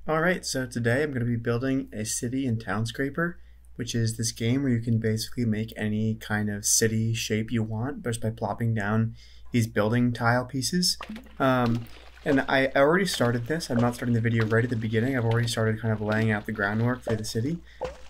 Alright, so today I'm going to be building a city in Townscaper, which is this game where you can basically make any kind of city shape you want just by plopping down these building tile pieces. And I already started this. I'm not starting the video right at the beginning. I've already started kind of laying out the groundwork for the city.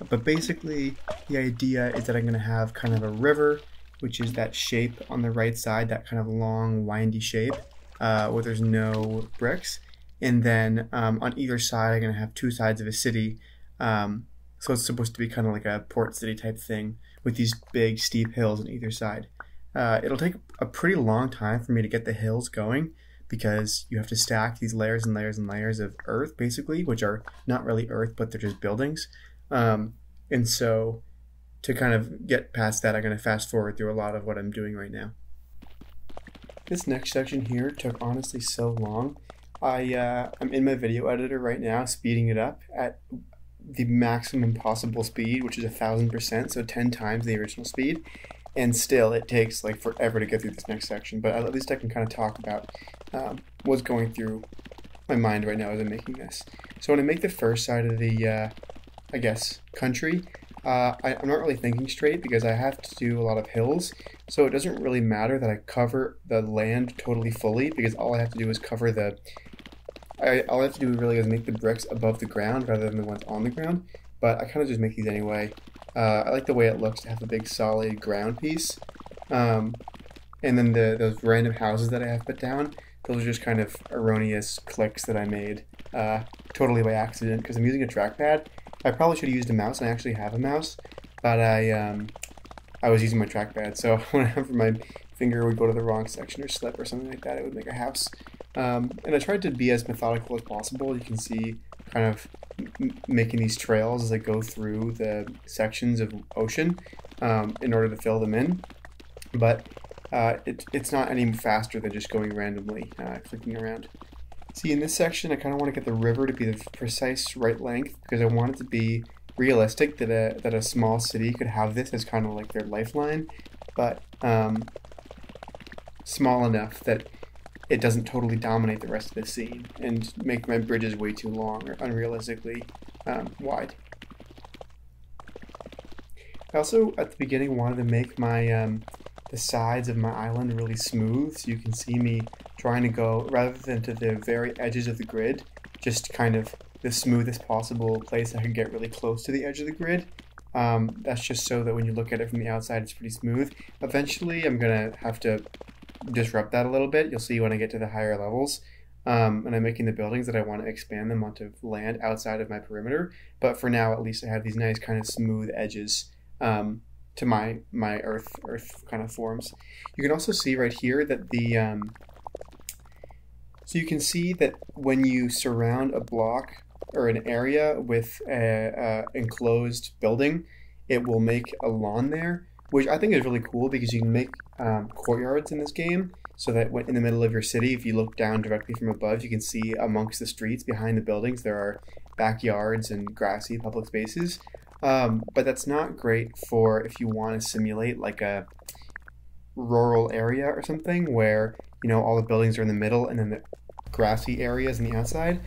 But basically, the idea is that I'm going to have kind of a river, which is that shape on the right side, that kind of long, windy shape where there's no bricks. And then on either side, I'm going to have two sides of a city. So it's supposed to be kind of like a port city type thing with these big steep hills on either side. It'll take a pretty long time for me to get the hills going because you have to stack these layers and layers and layers of earth, basically, which are not really earth, but they're just buildings. And so to kind of get past that, I'm going to fast forward through a lot of what I'm doing right now. This next section here took honestly so long. I'm in my video editor right now, speeding it up at the maximum possible speed, which is 1,000%, so 10 times the original speed. And still, it takes like forever to get through this next section. But at least I can kind of talk about what's going through my mind right now as I'm making this. So when I make the first side of the, I guess, country, I'm not really thinking straight because I have to do a lot of hills. So it doesn't really matter that I cover the land totally fully because all I have to do is cover the all I have to do really is make the bricks above the ground rather than the ones on the ground, but I kind of just make these anyway. I like the way it looks to have a big solid ground piece. And then those random houses that I have put down, those are just kind of erroneous clicks that I made totally by accident because I'm using a trackpad. I probably should have used a mouse, and I actually have a mouse, but I was using my trackpad, so whenever my finger would go to the wrong section or slip or something like that, it would make a house. And I tried to be as methodical as possible. You can see kind of making these trails as I go through the sections of ocean in order to fill them in. But it's not any faster than just going randomly, clicking around. See, in this section, I kind of want to get the river to be the precise right length because I want it to be realistic that a small city could have this as kind of like their lifeline, but small enough that it doesn't totally dominate the rest of the scene and make my bridges way too long or unrealistically wide. I also, at the beginning, wanted to make my the sides of my island really smooth, so you can see me trying to go, rather than to the very edges of the grid, just kind of the smoothest possible place I could get really close to the edge of the grid. That's just so that when you look at it from the outside, it's pretty smooth. Eventually, I'm going to have to disrupt that a little bit. You'll see when I get to the higher levels. And I'm making the buildings that I want to expand them onto land outside of my perimeter. But for now, at least I have these nice kind of smooth edges to my earth kind of forms. You can also see right here that so you can see that when you surround a block or an area with a enclosed building, it will make a lawn there, which I think is really cool because you can make courtyards in this game so that when in the middle of your city, if you look down directly from above, you can see amongst the streets behind the buildings there are backyards and grassy public spaces. But that's not great for if you want to simulate like a rural area or something where, you know, all the buildings are in the middle and then the grassy areas on the outside.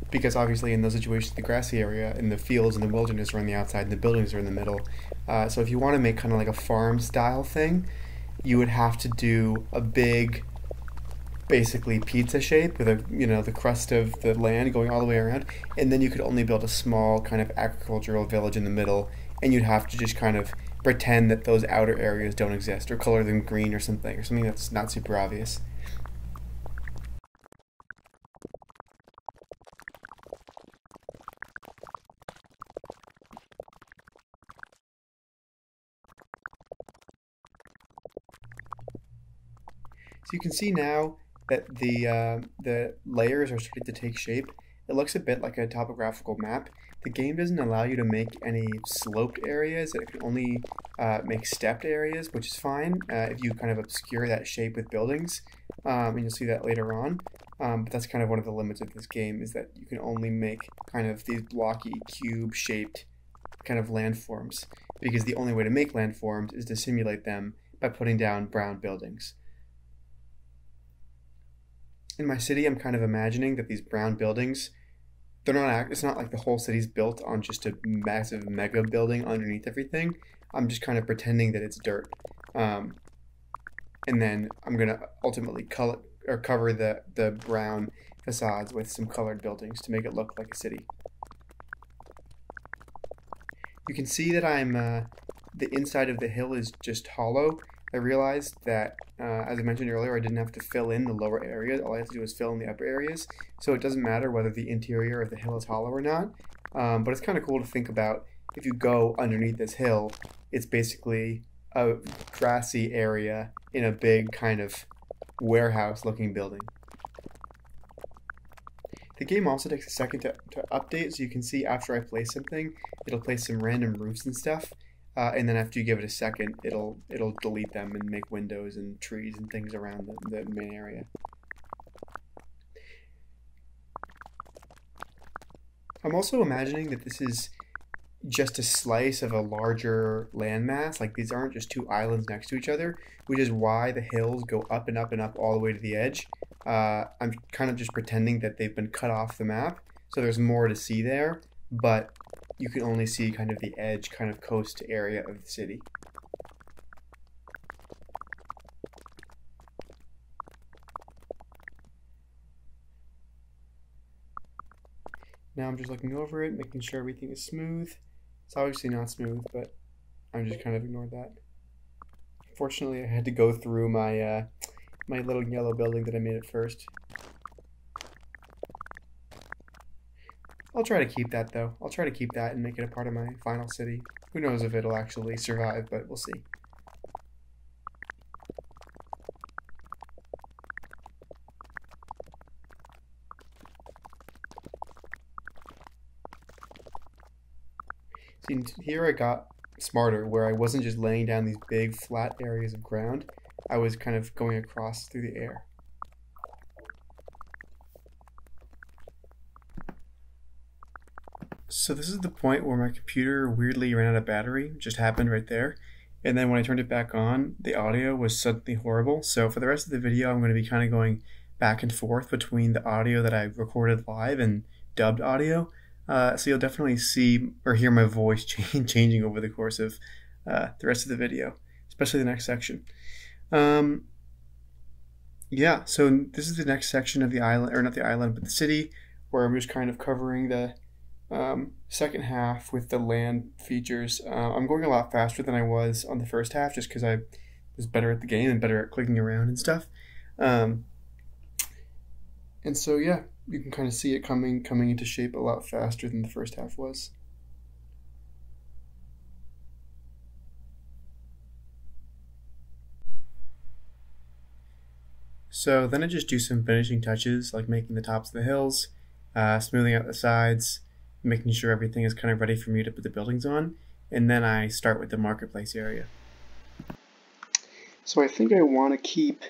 Because obviously in those situations, the grassy area and the fields and the wilderness are on the outside and the buildings are in the middle. So if you want to make kind of like a farm style thing, you would have to do a big, basically pizza shape with the crust of the land going all the way around, and then you could only build a small kind of agricultural village in the middle, and you'd have to just kind of pretend that those outer areas don't exist or color them green or something that's not super obvious. So you can see now that the layers are starting to take shape. It looks a bit like a topographical map. The game doesn't allow you to make any sloped areas. It can only make stepped areas, which is fine if you kind of obscure that shape with buildings. And you'll see that later on. But that's kind of one of the limits of this game is that you can only make kind of these blocky, cube-shaped kind of landforms because the only way to make landforms is to simulate them by putting down brown buildings. In my city, I'm kind of imagining that these brown buildings they're not. It's not like the whole city's built on just a massive mega building underneath everything. I'm just kind of pretending that it's dirt, and then I'm gonna ultimately color or cover the brown facades with some colored buildings to make it look like a city. You can see that the inside of the hill is just hollow. I realized that, as I mentioned earlier, I didn't have to fill in the lower areas. All I have to do is fill in the upper areas. So it doesn't matter whether the interior of the hill is hollow or not. But it's kind of cool to think about if you go underneath this hill, it's basically a grassy area in a big kind of warehouse-looking building. The game also takes a second to update, so you can see after I place something, it'll place some random roofs and stuff, and then after you give it a second, it'll delete them and make windows and trees and things around the main area. I'm also imagining that this is just a slice of a larger landmass. Like these aren't just two islands next to each other, which is why the hills go up and up and up all the way to the edge. I'm kind of just pretending that they've been cut off the map, so there's more to see there, but you can only see kind of the edge, kind of coast area of the city. Now I'm just looking over it, making sure everything is smooth. It's obviously not smooth, but I'm just kind of ignored that. Fortunately, I had to go through my my little yellow building that I made at first. I'll try to keep that though. I'll try to keep that and make it a part of my final city. Who knows if it'll actually survive, but we'll see. See, here I got smarter, where I wasn't just laying down these big flat areas of ground. I was kind of going across through the air. So this is the point where my computer weirdly ran out of battery. It just happened right there. And then when I turned it back on, the audio was suddenly horrible. So for the rest of the video, I'm going to be kind of going back and forth between the audio that I recorded live and dubbed audio. So you'll definitely see or hear my voice changing over the course of the rest of the video, especially the next section. Yeah, so this is the next section of the island, or not the island, but the city, where I'm just kind of covering the second half with the land features. I'm going a lot faster than I was on the first half, just because I was better at the game and better at clicking around and stuff. And so yeah, you can kind of see it coming into shape a lot faster than the first half was. So then I just do some finishing touches, like making the tops of the hills, smoothing out the sides, making sure everything is kind of ready for me to put the buildings on, and then I start with the marketplace area. So I think I want to keep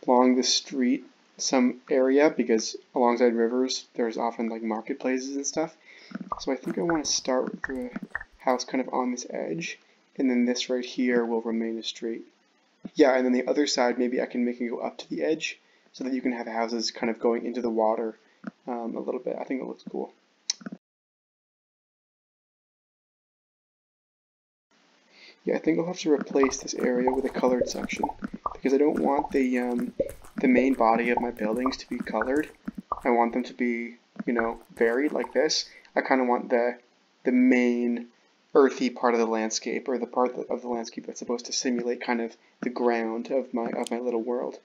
along the street some area, because alongside rivers there's often like marketplaces and stuff. So I think I want to start with the house kind of on this edge, and then this right here will remain a street. Yeah, and then the other side, maybe I can make it go up to the edge so that you can have houses kind of going into the water a little bit. I think it looks cool. Yeah, I think I'll have to replace this area with a colored section, because I don't want the main body of my buildings to be colored. I want them to be, you know, varied like this. I kind of want the main earthy part of the landscape, or the part of the landscape that's supposed to simulate kind of the ground of my little world.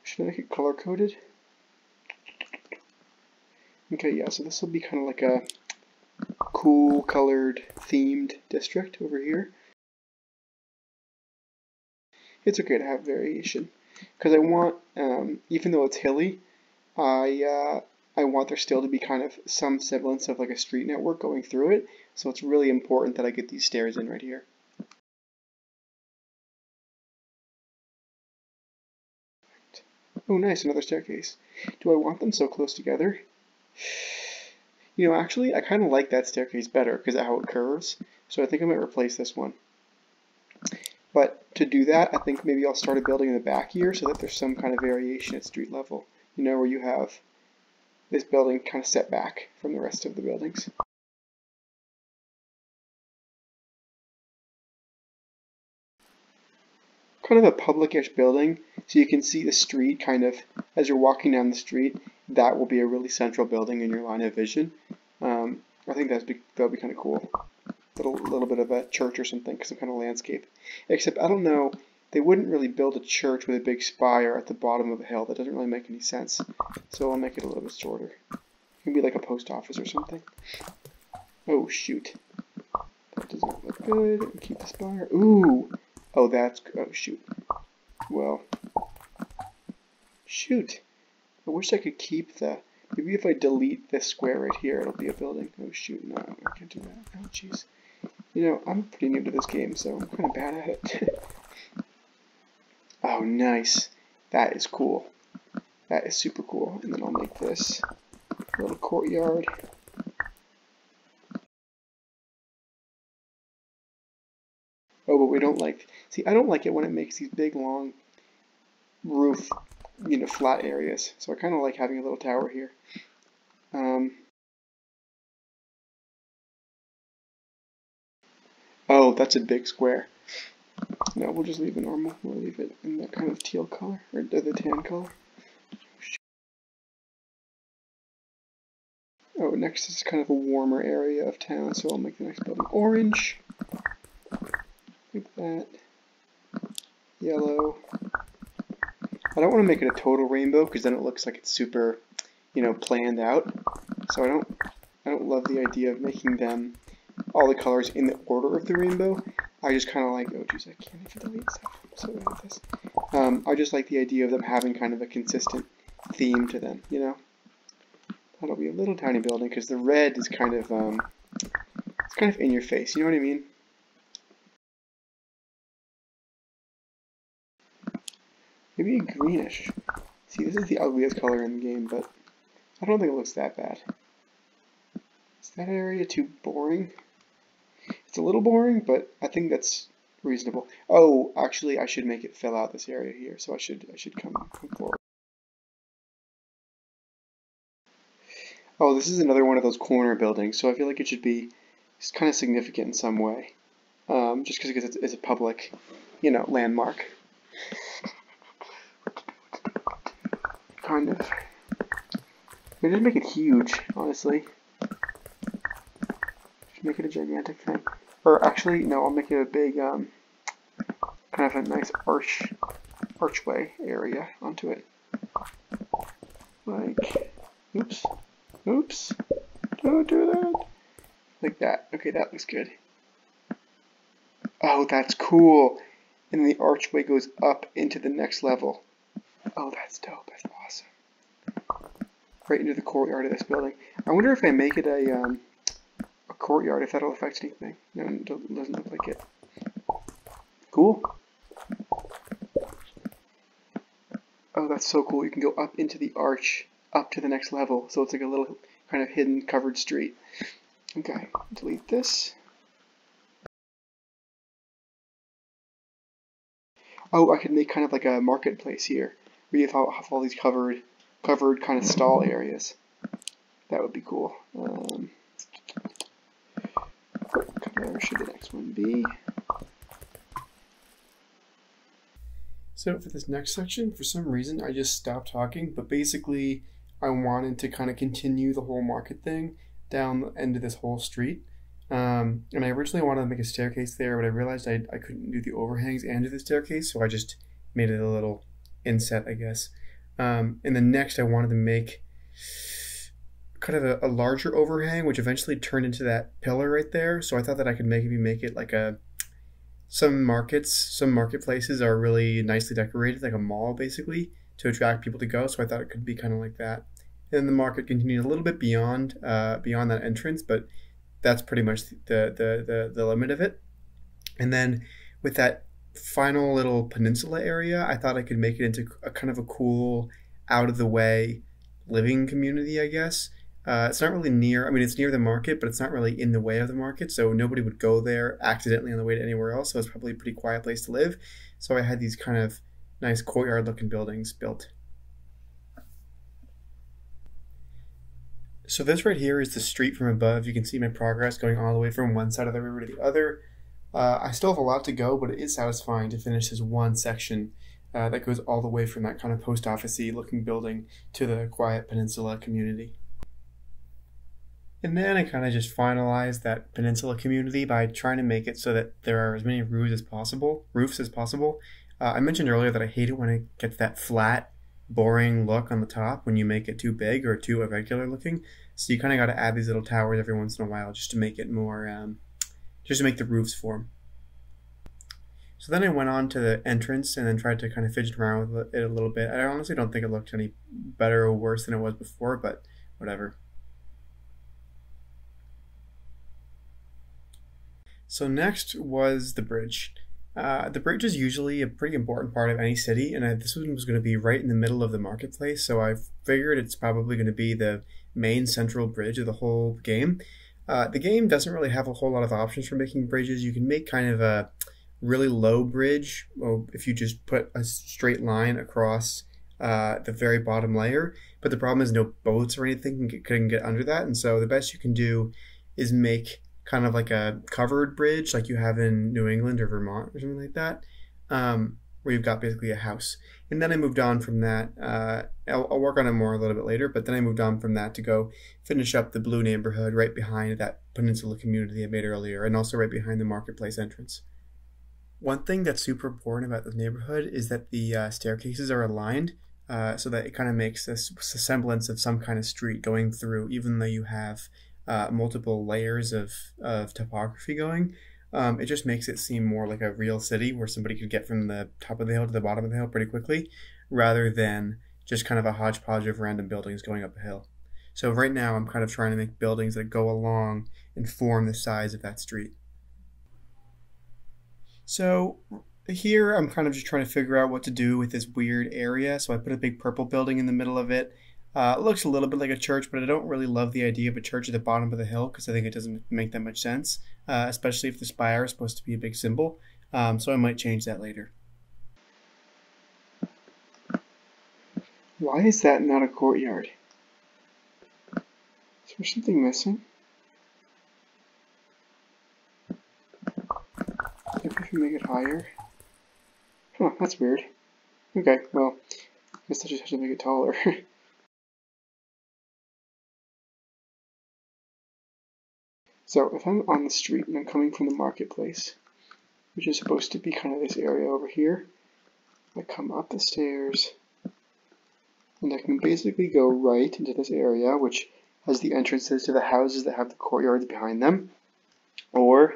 Should I make it color coded? Okay, yeah, so this will be kind of like a cool colored themed district over here. It's okay to have variation, because I want, even though it's hilly, I want there still to be kind of some semblance of like a street network going through it, so it's really important that I get these stairs in right here. Oh nice, another staircase. Do I want them so close together? You know, actually, I kind of like that staircase better because of how it curves, so I think I might replace this one. But to do that, I think maybe I'll start a building in the back here so that there's some kind of variation at street level. You know, where you have this building kind of set back from the rest of the buildings. Kind of a public-ish building, so you can see the street kind of, as you're walking down the street, that will be a really central building in your line of vision. I think that'll be kind of cool. Little bit of a church or something, some kind of landscape. Except, I don't know, they wouldn't really build a church with a big spire at the bottom of a hill. That doesn't really make any sense. So I'll make it a little bit shorter. It can be like a post office or something. Oh, shoot. That does not look good. Keep the spire. Ooh! Oh, oh, shoot. Well. Shoot. I wish I could keep maybe if I delete this square right here, it'll be a building. Oh, shoot. No, I can't do that. Oh, jeez. You know, I'm pretty new to this game, so I'm kind of bad at it. Oh, nice. That is cool. That is super cool. And then I'll make this a little courtyard. Oh, but we don't like... See, I don't like it when it makes these big, long roof, you know, flat areas. So I kind of like having a little tower here. Oh, that's a big square. No, we'll just leave it normal. We'll leave it in that kind of teal color, or the tan color. Oh, next is kind of a warmer area of town, so I'll make the next building orange. Like that. Yellow. I don't want to make it a total rainbow, because then it looks like it's super, you know, planned out. So I don't love the idea of making them all the colors in the order of the rainbow. I just kind of like, oh geez, I can't even delete stuff. I'm so bad at this. I just like the idea of them having kind of a consistent theme to them, you know. That'll be a little tiny building because the red is kind of, it's kind of in your face. You know what I mean? Maybe a greenish. See, this is the ugliest color in the game, but I don't think it looks that bad. Is that area too boring? It's a little boring, but I think that's reasonable. Oh, actually, I should make it fill out this area here, so I should come forward. Oh, this is another one of those corner buildings, so I feel like it should be kind of significant in some way, just because it's a public, you know, landmark. Kind of. Maybe just make it huge, honestly. Just make it a gigantic thing. Or actually, no, I'll make it a big, kind of a nice archway area onto it. Like, oops, don't do that. Like that. Okay, that looks good. Oh, that's cool. And the archway goes up into the next level. Oh, that's dope. That's awesome. Right into the courtyard of this building. I wonder if I make it a courtyard, if that'll affect anything. No, it doesn't look like it. Cool. Oh, that's so cool. You can go up into the arch, up to the next level. So it's like a little kind of hidden, covered street. Okay, delete this. Oh, I could make kind of like a marketplace here, where you have all these covered kind of stall areas. That would be cool. What color should the next one be? So for this next section, for some reason, I just stopped talking, but basically I wanted to kind of continue the whole market thing down the end of this whole street. And I originally wanted to make a staircase there, but I realized I couldn't do the overhangs and do the staircase, so I just made it a little inset, I guess. And then next I wanted to make kind of a larger overhang, which eventually turned into that pillar right there. So I thought that I could maybe make it like some marketplaces are really nicely decorated, like a mall basically, to attract people to go. So I thought it could be kind of like that. And then the market continued a little bit beyond that entrance, but that's pretty much the limit of it. And then with that final little peninsula area, I thought I could make it into a kind of a cool, out of the way living community, I guess. It's not really near, I mean, it's near the market, but it's not really in the way of the market, so nobody would go there accidentally on the way to anywhere else, so it's probably a pretty quiet place to live. So I had these kind of nice courtyard looking buildings built. So this right here is the street from above. You can see my progress going all the way from one side of the river to the other. I still have a lot to go, but it is satisfying to finish this one section that goes all the way from that kind of post office-y looking building to the quiet Peninsula community. And then I kind of just finalized that Peninsula community by trying to make it so that there are as many roofs as possible. I mentioned earlier that I hate it when it gets that flat, boring look on the top when you make it too big or too irregular looking. So you kind of got to add these little towers every once in a while just to make it more, just to make the roofs form. So then I went on to the entrance and then tried to kind of fidget around with it a little bit. I honestly don't think it looked any better or worse than it was before, but whatever. So next was the bridge. The bridge is usually a pretty important part of any city, and this one was going to be right in the middle of the marketplace, so I figured it's probably going to be the main central bridge of the whole game. The game doesn't really have a whole lot of options for making bridges. You can make kind of a really low bridge if you just put a straight line across the very bottom layer, but the problem is no boats or anything can get under that, and so the best you can do is make kind of like a covered bridge like you have in New England or Vermont or something like that, where you've got basically a house. And then I moved on from that. I'll work on it more a little bit later, but then I moved on from that to go finish up the blue neighborhood right behind that Peninsula community I made earlier, and also right behind the marketplace entrance. One thing that's super important about this neighborhood is that the staircases are aligned so that it kind of makes this semblance of some kind of street going through, even though you have multiple layers of topography going. It just makes it seem more like a real city where somebody could get from the top of the hill to the bottom of the hill pretty quickly, rather than just kind of a hodgepodge of random buildings going up a hill. So right now I'm kind of trying to make buildings that go along and form the size of that street. So here I'm kind of just trying to figure out what to do with this weird area. So I put a big purple building in the middle of it. It looks a little bit like a church, but I don't really love the idea of a church at the bottom of the hill because I think it doesn't make that much sense, especially if the spire is supposed to be a big symbol. So I might change that later. Why is that not a courtyard? Is there something missing? Maybe if we make it higher. Huh, that's weird. Okay, well, I guess I just have to make it taller. So if I'm on the street and I'm coming from the marketplace, which is supposed to be kind of this area over here, I come up the stairs and I can basically go right into this area, which has the entrances to the houses that have the courtyards behind them. Or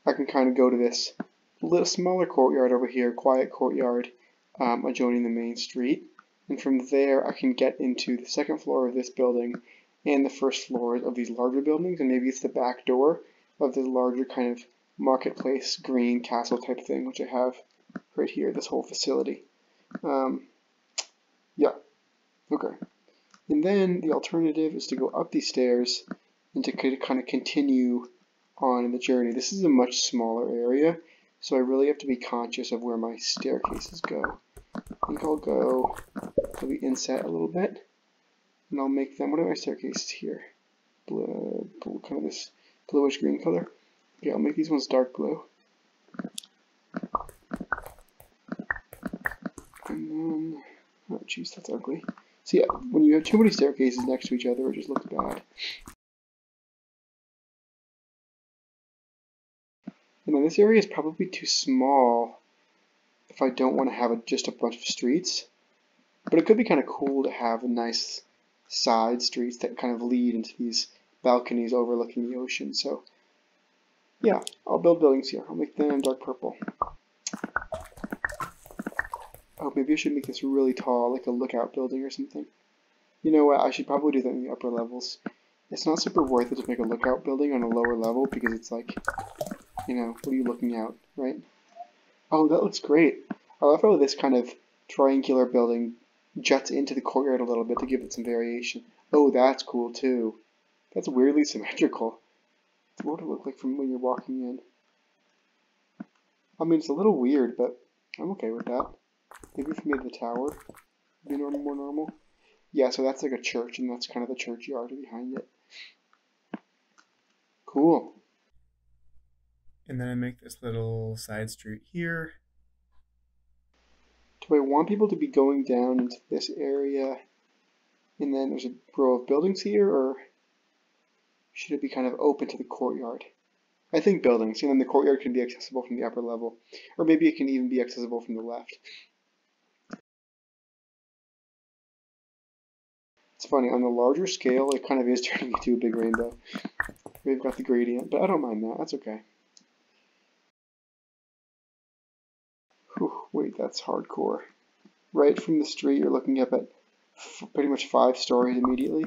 I can kind of go to this little smaller courtyard over here, quiet courtyard, adjoining the main street. And from there I can get into the second floor of this building and the first floors of these larger buildings, and maybe it's the back door of the larger kind of marketplace green castle type thing, which I have right here, this whole facility. Yeah, okay. And then the alternative is to go up these stairs and to kind of continue on in the journey. This is a much smaller area, so I really have to be conscious of where my staircases go. I think I'll go to the inset a little bit. And I'll make them, what are my staircases here? Blue, kind of this bluish green color. Okay, I'll make these ones dark blue. And then, oh jeez, that's ugly. So yeah, when you have too many staircases next to each other, it just looks bad. And then this area is probably too small if I don't want to have just a bunch of streets. But it could be kind of cool to have a nice side streets that kind of lead into these balconies overlooking the ocean. So yeah, I'll build buildings here. I'll make them dark purple. Oh, maybe I should make this really tall, like a lookout building or something. You know what, I should probably do that in the upper levels. It's not super worth it to make a lookout building on a lower level because it's like, you know, what are you looking out, right? Oh, that looks great. I love how this kind of triangular building juts into the courtyard a little bit to give it some variation. Oh, that's cool too. That's weirdly symmetrical. What would it look like from when you're walking in? I mean, it's a little weird, but I'm okay with that. Maybe if we made the tower be more normal. Yeah, so that's like a church, and that's kind of the churchyard behind it. Cool. And then I make this little side street here. Do I want people to be going down into this area, and then there's a row of buildings here, or should it be kind of open to the courtyard? I think buildings, and then the courtyard can be accessible from the upper level, or maybe it can even be accessible from the left. It's funny, on the larger scale, it kind of is turning into a big rainbow. We've got the gradient, but I don't mind that, that's okay. Whew, wait, that's hardcore. Right from the street, you're looking up at pretty much 5 stories immediately.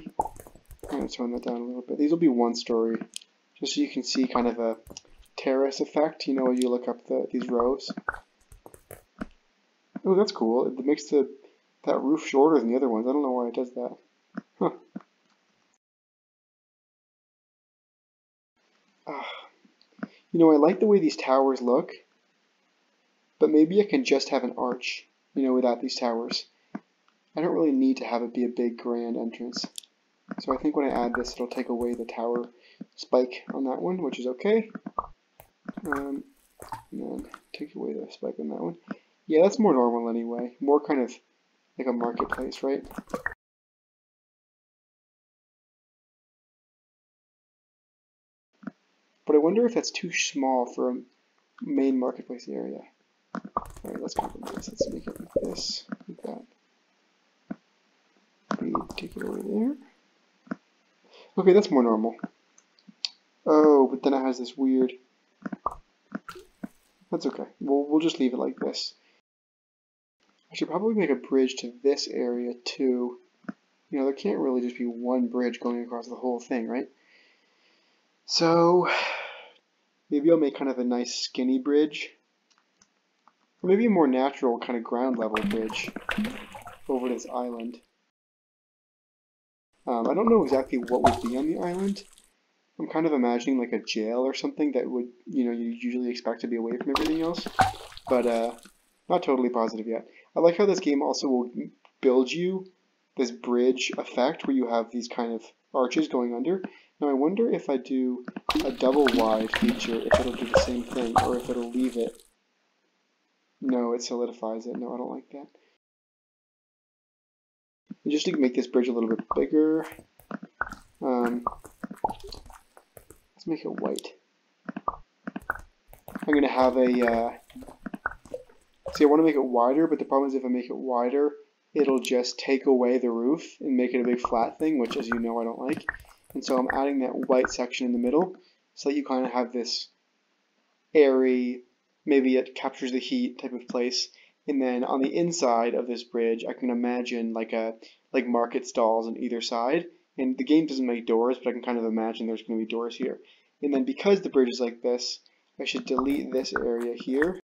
I'm going to tone that down a little bit. These will be 1 story, just so you can see kind of a terrace effect, you know, as you look up these rows. Oh, that's cool. It makes that roof shorter than the other ones. I don't know why it does that. Huh. You know, I like the way these towers look, but maybe I can just have an arch, you know, without these towers. I don't really need to have it be a big grand entrance. So I think when I add this, it'll take away the tower spike on that one, which is okay. And then take away the spike on that one. Yeah, that's more normal anyway. More kind of like a marketplace, right? But I wonder if that's too small for a main marketplace area. Alright, let's compromise. Let's make it like this, like that. Take it away there. Okay, that's more normal. Oh, but then it has this weird... That's okay. We'll just leave it like this. I should probably make a bridge to this area too. You know, there can't really just be one bridge going across the whole thing, right? So, maybe I'll make kind of a nice skinny bridge. Or maybe a more natural kind of ground level bridge over this island. I don't know exactly what would be on the island. I'm kind of imagining like a jail or something that would, you know, you usually expect to be away from everything else. But not totally positive yet. I like how this game also will build you this bridge effect where you have these kind of arches going under. Now I wonder if I do a double wide feature, if it'll do the same thing, or if it'll leave it. No, it solidifies it. No, I don't like that. And just to make this bridge a little bit bigger, let's make it white. I'm going to have a, see I want to make it wider, but the problem is if I make it wider, it'll just take away the roof and make it a big flat thing, which as you know I don't like. And so I'm adding that white section in the middle so that you kind of have this airy, maybe it captures the heat type of place. And then on the inside of this bridge, I can imagine like market stalls on either side. And the game doesn't make doors, but I can kind of imagine there's going to be doors here. And then because the bridge is like this, I should delete this area here.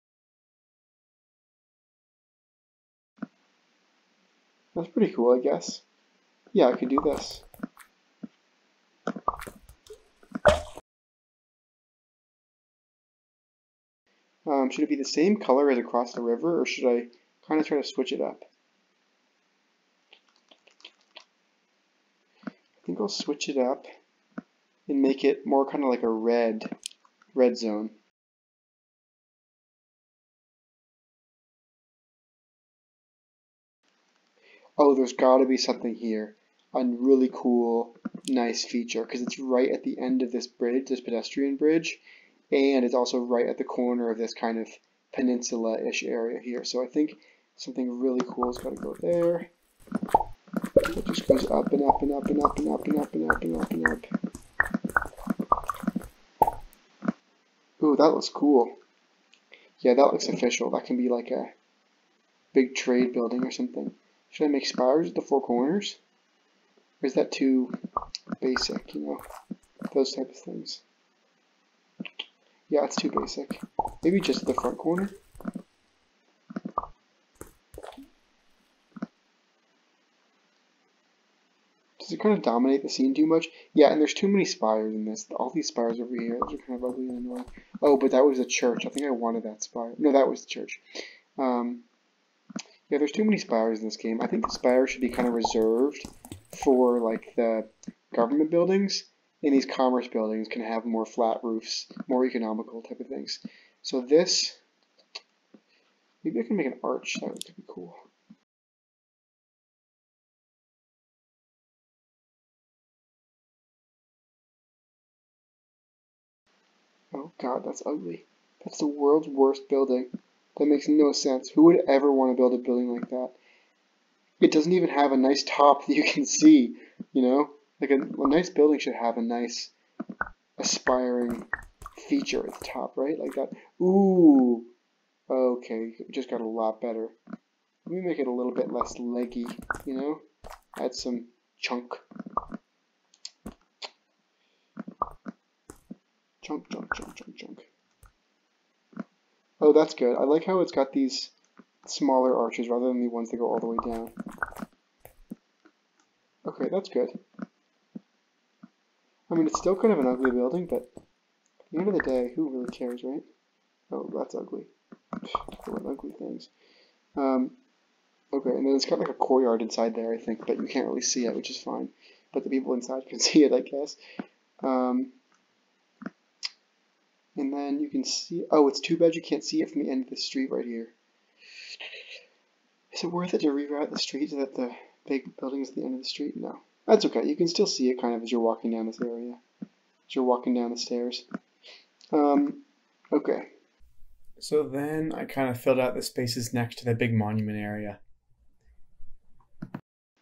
That's pretty cool, I guess. Yeah, I could do this. Should it be the same color as across the river, or should I kind of try to switch it up? I think I'll switch it up and make it more kind of like a red zone. Oh, there's got to be something here. A really cool, nice feature, because it's right at the end of this bridge, this pedestrian bridge, and it's also right at the corner of this kind of peninsula-ish area here. So I think something really cool has got to go there. It just goes up and up and up and up and up and up and up and up and up. Ooh, that looks cool. Yeah, that looks official. That can be like a big trade building or something. Should I make spires at the 4 corners? Or is that too basic, you know? Those type of things. Yeah, it's too basic. Maybe just at the front corner. Does it kind of dominate the scene too much? Yeah, and there's too many spires in this. All these spires over here, those are kind of ugly and annoying. Oh, but that was a church. I think I wanted that spire. No, that was the church. Yeah, there's too many spires in this game. I think the spires should be kind of reserved for like the government buildings, and these commerce buildings can have more flat roofs, more economical type of things. So this, maybe I can make an arch. That would be cool. Oh god, that's ugly. That's the world's worst building. That makes no sense. Who would ever want to build a building like that? It doesn't even have a nice top that you can see, you know? Like a nice building should have a nice aspiring feature at the top, right? Like that. Ooh. Okay, it just got a lot better. Let me make it a little bit less leggy, you know? Add some chunk. Chunk, chunk, chunk, chunk, chunk. Oh, that's good. I like how it's got these smaller arches rather than the ones that go all the way down. Okay, that's good. I mean, it's still kind of an ugly building, but at the end of the day, who really cares, right? Oh, that's ugly. Ugly things. Okay, and then it's got like a courtyard inside there, I think, but you can't really see it, which is fine. But the people inside can see it, I guess. And then you can see, oh, it's too bad you can't see it from the end of the street right here. Is it worth it to reroute the street so that the big building is at the end of the street? No. That's okay. You can still see it kind of as you're walking down this area. As you're walking down the stairs. Okay. So then I kind of filled out the spaces next to the big monument area.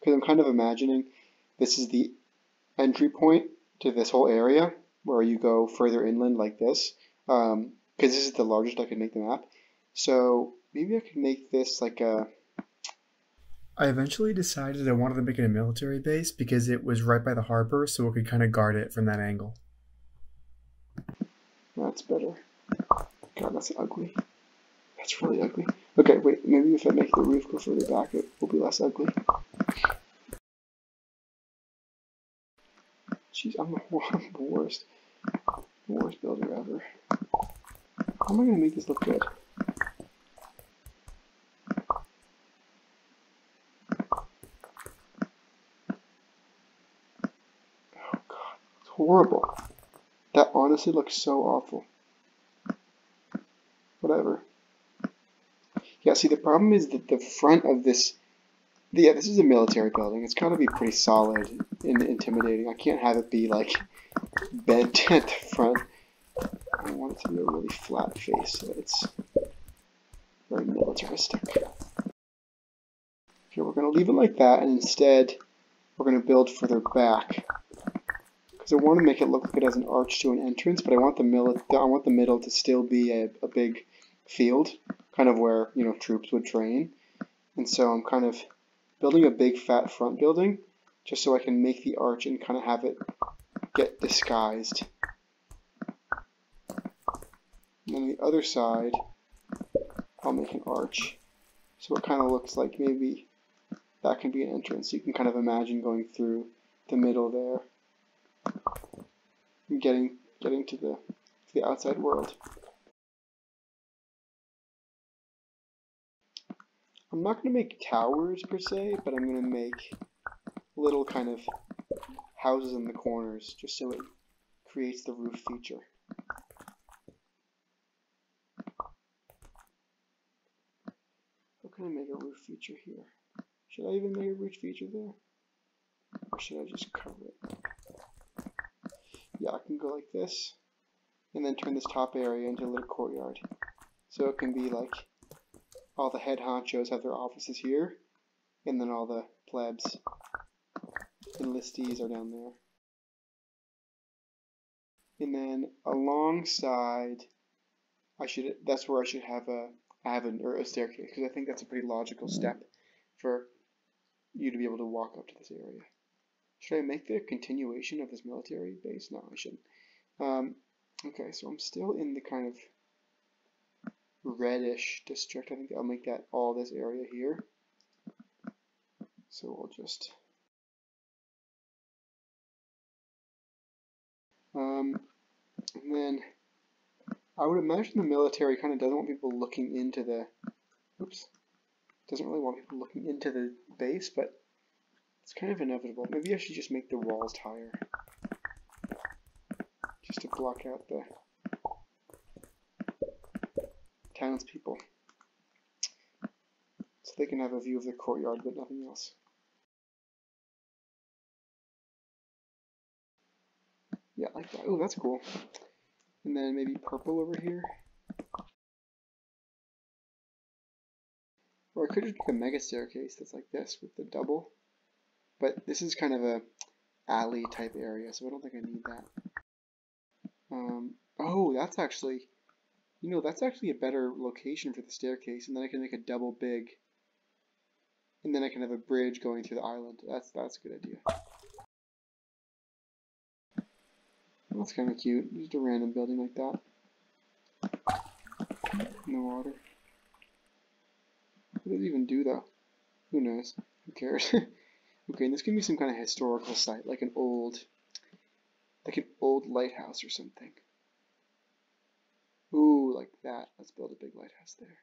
Because I'm kind of imagining this is the entry point to this whole area where you go further inland like this. Because this is the largest I could make the map. So maybe I could make this like a... I eventually decided I wanted to make it a military base because it was right by the harbor, so it could kind of guard it from that angle. That's better. God, that's ugly. That's really ugly. Okay, wait, maybe if I make the roof go further back, it will be less ugly. Jeez, I'm the worst. The worst builder ever. How am I going to make this look good? Oh god, it's horrible. That honestly looks so awful. Whatever. Yeah, see, the problem is that the front of this... Yeah, this is a military building. It's got to be pretty solid and intimidating. I can't have it be, like, bent at the front. I want it to be a really flat face, so it's very militaristic. Okay, we're going to leave it like that, and instead we're going to build further back. Because I want to make it look like it has an arch to an entrance, but I want the middle to still be a big field, kind of where, you know, troops would train. And so I'm kind of building a big fat front building just so I can make the arch and kind of have it get disguised. And on the other side, I'll make an arch. So it kind of looks like maybe that can be an entrance. You can kind of imagine going through the middle there and getting to the outside world. I'm not going to make towers per se, but I'm going to make little kind of houses in the corners just so it creates the roof feature. How can I make a roof feature here? Should I even make a roof feature there? Or should I just cover it? Yeah, I can go like this and then turn this top area into a little courtyard. So it can be like all the head honchos have their offices here, and then all the plebs and listees are down there. And then alongside, that's where I should have a avenue or a staircase, because I think that's a pretty logical step for you to be able to walk up to this area. Should I make the continuation of this military base? No, I shouldn't. Okay, so I'm still in the kind of reddish district. I think I'll make that all this area here. So we'll just And then I would imagine the military kind of doesn't want people looking into the, doesn't really want people looking into the base, but it's kind of inevitable. Maybe I should just make the walls higher, just to block out the townspeople, so they can have a view of the courtyard, but nothing else. Yeah, like that. Oh, that's cool. And then maybe purple over here. Or I could just make a mega staircase that's like this with the double. But this is kind of a alley type area, so I don't think I need that. Oh, that's actually, that's actually a better location for the staircase, and then I can make a double big, and then I can have a bridge going through the island. That's a good idea. That's kind of cute, just a random building like that. In the water. What does it even do though? Who knows? Who cares? Okay, and this can be some kind of historical site, like an old lighthouse or something. Ooh, like that. Let's build a big lighthouse there.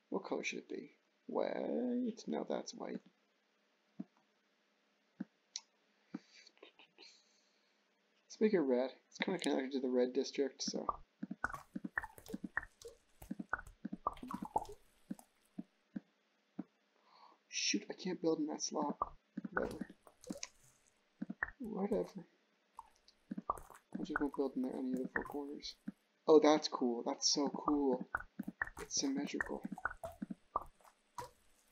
What color should it be? White? No, that's white. Let's make it red. It's kind of connected to the red district, so. Shoot, I can't build in that slot. Whatever. I just won't build in there any of the four corners. Oh, that's cool. That's so cool. It's symmetrical.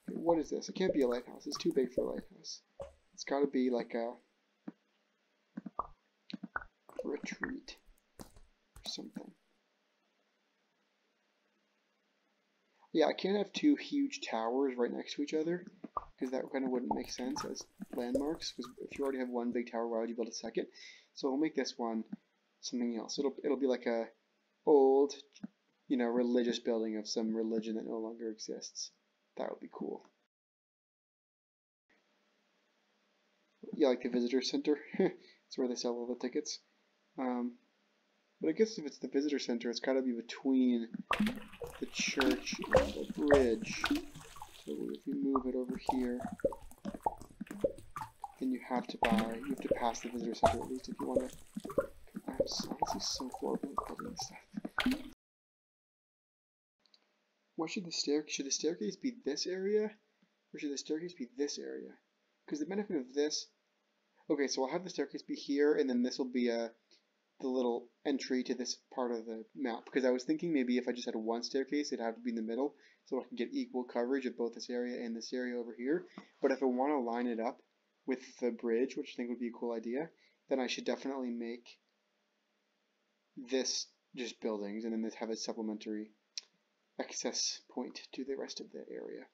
Okay, what is this? It can't be a lighthouse. It's too big for a lighthouse. It's got to be like a retreat or something. Yeah, I can't have two huge towers right next to each other, because that kind of wouldn't make sense as landmarks, because if you already have one big tower, why would you build a second? So we'll make this one something else. It'll be like a old, religious building of some religion that no longer exists. That would be cool. Yeah, like the visitor center. It's where they sell all the tickets. But I guess if it's the visitor center, it's got to be between the church and the bridge. So if you move it over here, then you have to pass the visitor center at least if you want to. I'm honestly so horrible at building stuff. What should the staircase be this area, or should the staircase be this area? Because the benefit of this, okay, so I'll have the staircase be here, and then this will be the little entry to this part of the map, because I was thinking maybe if I just had one staircase, it'd have to be in the middle, so I can get equal coverage of both this area and this area over here. But if I want to line it up with the bridge, which I think would be a cool idea, then I should definitely make this just buildings, and then this have a supplementary access point to the rest of the area.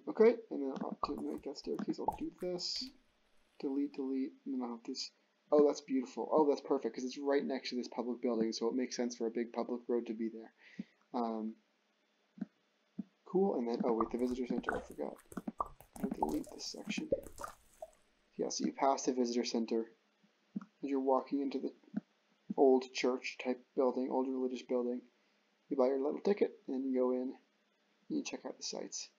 Okay, and then to make that staircase, I'll do this, delete, and then I'll have this. Oh, that's beautiful. Oh, that's perfect, because it's right next to this public building, so it makes sense for a big public road to be there. Cool, and then, oh wait, the visitor center, I forgot. I'll delete this section. Yeah, so you pass the visitor center, as you're walking into the old church type building, old religious building. You buy your little ticket, and you go in, and you check out the sights.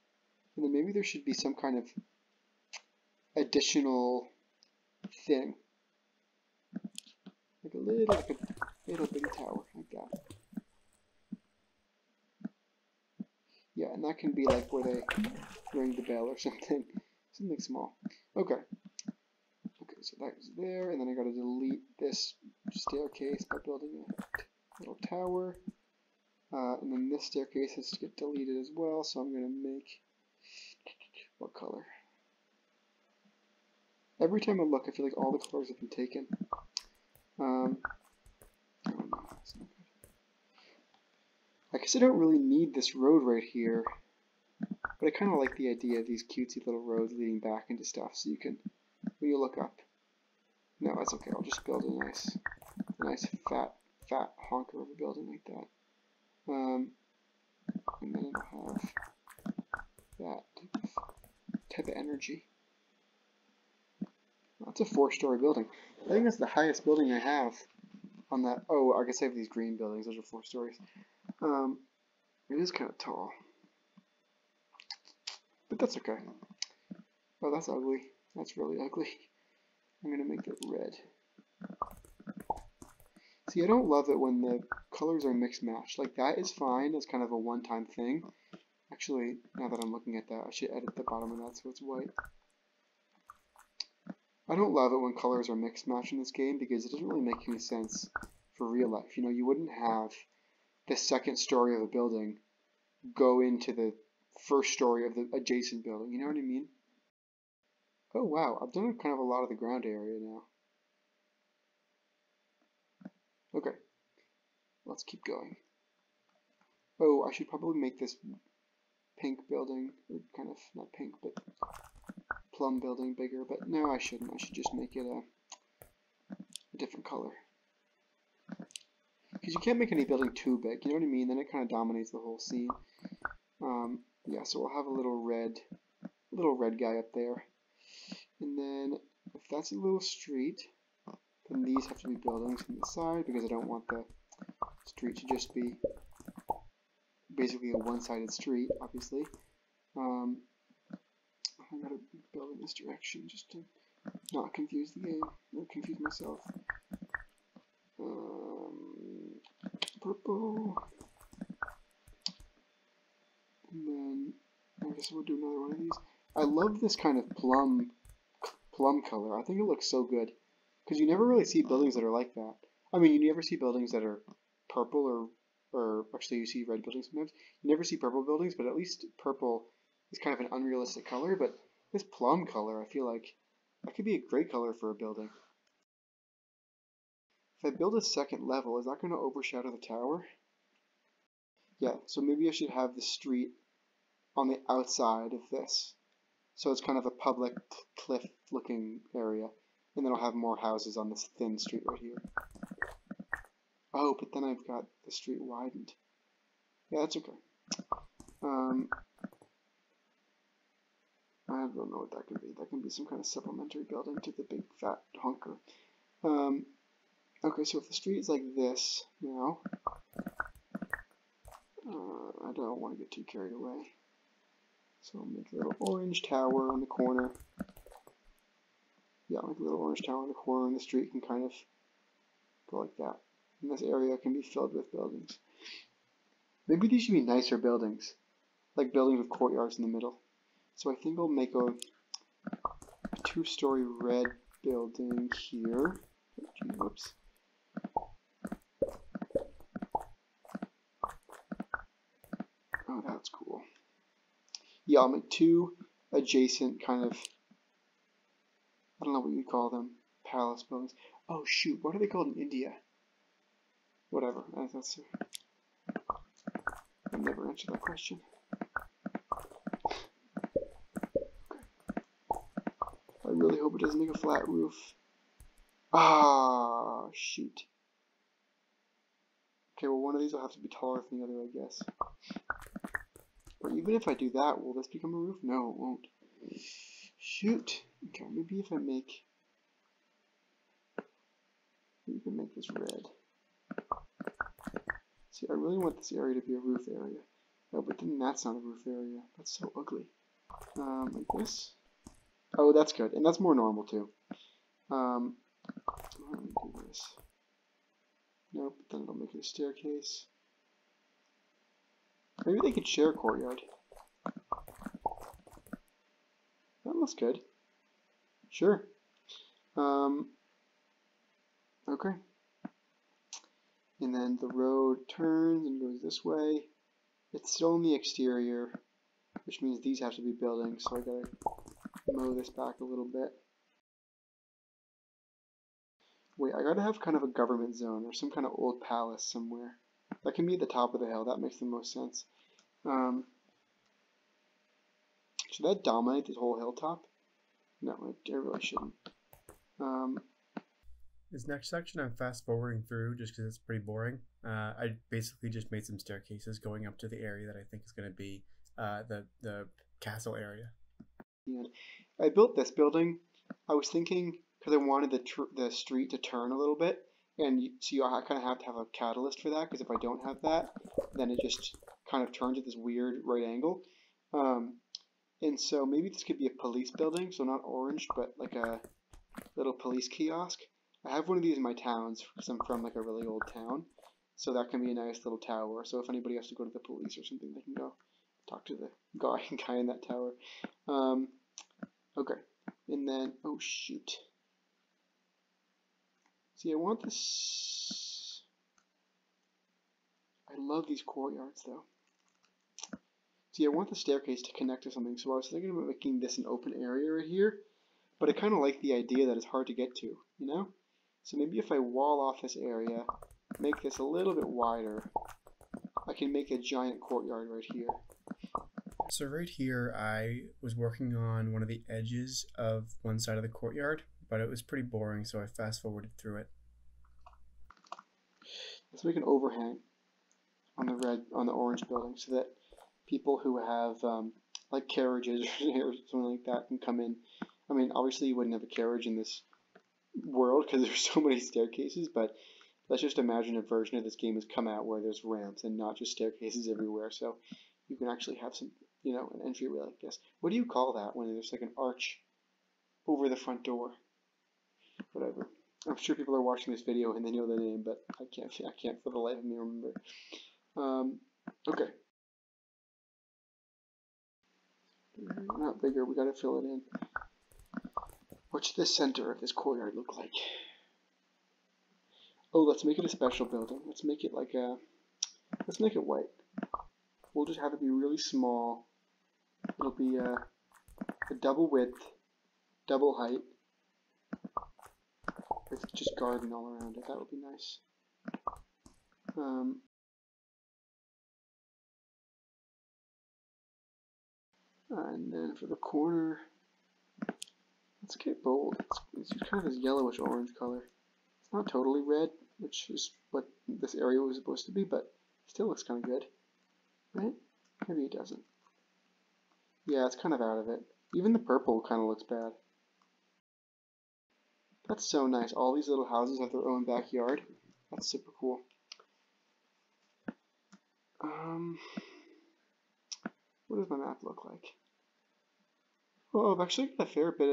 And then maybe there should be some kind of additional thing. Like a little bitty tower, like that. Yeah, and that can be like where they ring the bell or something. Something small. Okay. Okay, so that goes there, and then I gotta delete this staircase by building a little tower. And then this staircase has to get deleted as well, so I'm gonna make, what color? Every time I look, I feel like all the colors have been taken. Oh no, that's not good. I guess I don't really need this road right here, but I kind of like the idea of these cutesy little roads leading back into stuff, so you can, when you look up. No, that's okay. I'll just build a nice fat honker of a building like that. And then it'll have that type of energy. That's a 4-story building. I think that's the highest building I have on that. Oh, I guess I have these green buildings. Those are 4 stories. It is kind of tall. But that's okay. Oh, that's ugly. That's really ugly. I'm going to make it red. See, I don't love it when the colors are mixed matched. Like, that is fine as kind of a one-time thing. Actually, now that I'm looking at that, I should edit the bottom of that so it's white. I don't love it when colors are mixed matched in this game because it doesn't really make any sense for real life. You know, you wouldn't have the second story of a building go into the first story of the adjacent building. You know what I mean? Oh, wow. I've done kind of a lot of the ground area now. Okay. Let's keep going. Oh, I should probably make this pink building, or kind of, not pink, but plum building bigger, but no, I shouldn't. I should just make it a different color. Because you can't make any building too big, you know what I mean? Then it kind of dominates the whole scene. Yeah, so we'll have a little red guy up there. And then, if that's a little street, then these have to be buildings from the side, because I don't want the street to just be basically a one-sided street, obviously. I'm going to build in this direction just to not confuse the game, or confuse myself. Purple. And then, I guess we'll do another one of these. I love this kind of plum color. I think it looks so good. Because you never really see buildings that are like that. I mean, you never see buildings that are purple or actually you see red buildings sometimes. You never see purple buildings, but at least purple is kind of an unrealistic color. But this plum color, I feel like that could be a great color for a building. If I build a second level, is that going to overshadow the tower? Yeah, so maybe I should have the street on the outside of this. So it's kind of a public cliff-looking area. And then I'll have more houses on this thin street right here. Oh, but then I've got the street widened. Yeah, that's okay. I don't know what that can be. That can be some kind of supplementary building to the big fat honker. Okay, so if the street is like this now, I don't want to get too carried away. So I'll make a little orange tower on the corner. Yeah, like a little orange tower in the corner, and the street can kind of go like that. And this area can be filled with buildings. Maybe these should be nicer buildings, like buildings with courtyards in the middle. So I think I'll make a 2-story red building here. Whoops. Oh, that's cool. Yeah, I'll make 2 adjacent kind of, I don't know what you'd call them, palace buildings. Oh shoot, what are they called in India? Whatever, that's I've never answered that question. Okay. I really hope it doesn't make a flat roof. Ah, shoot. Okay, well one of these will have to be taller than the other, I guess. Or even if I do that, will this become a roof? No, it won't. Shoot. Okay, maybe if I make... You can make this red. See, I really want this area to be a roof area. Oh, but then that's not a roof area. That's so ugly. Like this. Oh, that's good. And that's more normal, too. Let me do this. Nope, then it'll make it a staircase. Maybe they could share a courtyard. That looks good. Sure. Okay. And then the road turns and goes this way. It's still in the exterior, which means these have to be buildings, so I gotta mow this back a little bit. Wait, I gotta have kind of a government zone or some kind of old palace somewhere. That can be at the top of the hill. That makes the most sense. Should that dominate this whole hilltop? No, it really shouldn't. This next section I'm fast forwarding through just because it's pretty boring. I basically just made some staircases going up to the area that I think is going to be the castle area. And I built this building. I was thinking, because I wanted the street to turn a little bit, and so you kind of have to have a catalyst for that, because if I don't have that, then it just kind of turns at this weird right angle. And so maybe this could be a police building, so not orange, but like a little police kiosk. I have one of these in my towns, because I'm from like a really old town, so that can be a nice little tower. So if anybody has to go to the police or something, they can go talk to the guy in that tower. Okay, and then, oh shoot. See, I want this. I love these courtyards though. See, I want the staircase to connect to something, so I was thinking about making this an open area right here, but I kind of like the idea that it's hard to get to, you know? So maybe if I wall off this area, make this a little bit wider, I can make a giant courtyard right here. So right here, I was working on one of the edges of one side of the courtyard, but it was pretty boring, so I fast forwarded through it. Let's make an overhang on the orange building, so that people who have like carriages or something like that can come in. I mean, obviously you wouldn't have a carriage in this world because there's so many staircases, but let's just imagine a version of this game has come out where there's ramps and not just staircases everywhere, so you can actually have some, you know, an entryway like this. What do you call that when there's like an arch over the front door? Whatever. I'm sure people are watching this video and they know the name, but I can't for the life of me remember. Okay. Not bigger, we gotta fill it in. What's the center of this courtyard look like? Oh, let's make it a special building. Let's make it like let's make it white. We'll just have it be really small. It'll be a double width, double height, with just garden all around it. That would be nice. And then for the corner, let's get bold. It's just kind of this yellowish orange color. It's not totally red, which is what this area was supposed to be, but it still looks kind of good, right? Maybe it doesn't. Yeah, it's kind of out of it. Even the purple kind of looks bad. That's so nice. All these little houses have their own backyard. That's super cool. What does my map look like? Oh, I've actually got a fair bit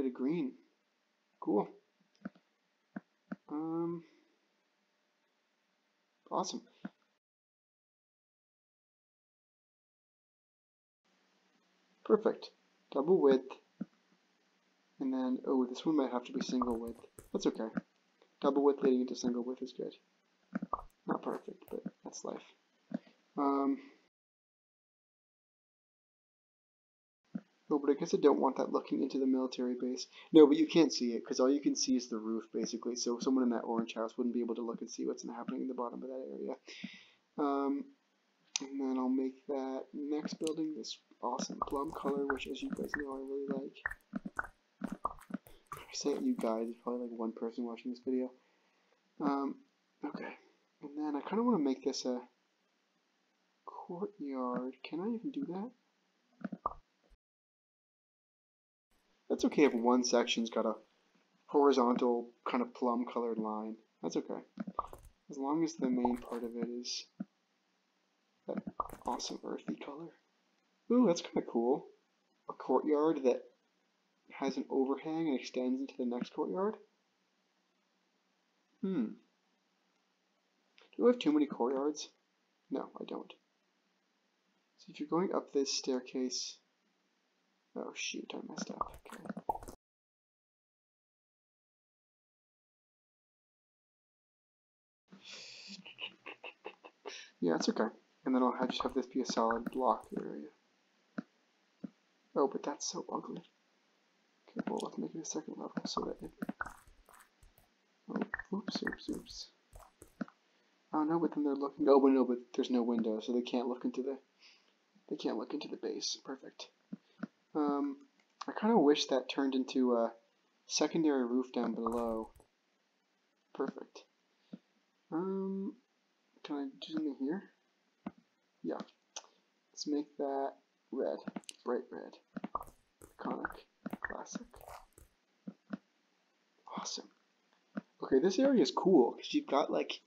of green. Cool. Awesome. Perfect. Double width. And then, oh, this one might have to be single width. That's okay. Double width leading into single width is good. Not perfect, but that's life. Oh, but I guess I don't want that looking into the military base. No, but you can't see it, because all you can see is the roof, basically. So someone in that orange house wouldn't be able to look and see what's happening in the bottom of that area. And then I'll make that next building this awesome plum color, which, as you guys know, I really like. I say it, you guys, there's probably like one person watching this video. Okay. And then I kind of want to make this a courtyard. Can I even do that? That's okay if one section's got a horizontal kind of plum colored line. That's okay. As long as the main part of it is that awesome earthy color. Ooh, that's kind of cool. A courtyard that has an overhang and extends into the next courtyard. Do I have too many courtyards? No, I don't. So if you're going up this staircase... Oh shoot, I messed up. Okay. Yeah, it's okay. And then I'll just have this be a solid block area. Oh, but that's so ugly. Okay, well, let's make it a second level so that it... Oh, oops. Oh no, but then they're looking... Oh, but no, but there's no window, so they can't look into the... They can't look into the base. Perfect. I kind of wish that turned into a secondary roof down below. Perfect. Can I do something here? Yeah. Let's make that red. Bright red. Iconic. Classic. Awesome. Okay, this area is cool because you've got like